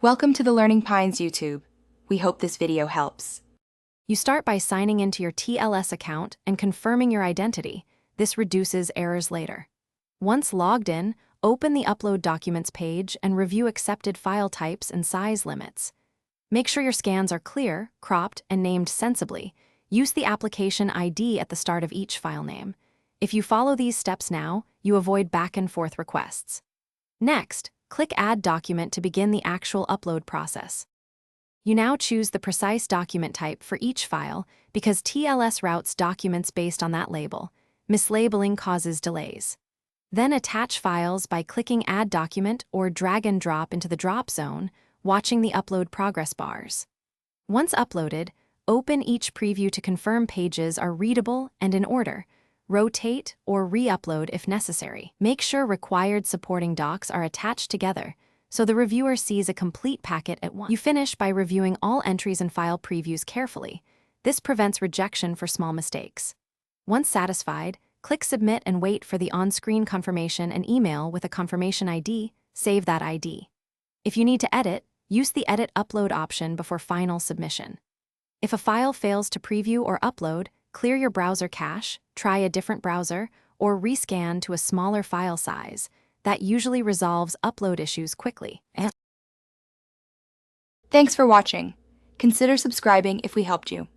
Welcome to the Learning Pines YouTube. We hope this video helps. You start by signing into your TLS account and confirming your identity. This reduces errors later. Once logged in, open the Upload Documents page and review accepted file types and size limits. Make sure your scans are clear, cropped, and named sensibly. Use the application ID at the start of each file name. If you follow these steps now, you avoid back-and-forth requests. Next, click Add Document to begin the actual upload process. You now choose the precise document type for each file because TLS routes documents based on that label. Mislabeling causes delays. Then attach files by clicking Add Document or drag and drop into the drop zone, watching the upload progress bars. Once uploaded, open each preview to confirm pages are readable and in order. Rotate or re-upload if necessary. Make sure required supporting docs are attached together so the reviewer sees a complete packet at once. You finish by reviewing all entries and file previews carefully. This prevents rejection for small mistakes. Once satisfied, click Submit and wait for the on-screen confirmation and email with a confirmation ID. Save that ID. If you need to edit, use the Edit Upload option before final submission. If a file fails to preview or upload, clear your browser cache, try a different browser, or rescan to a smaller file size. That usually resolves upload issues quickly. Thanks for watching. Consider subscribing if we helped you.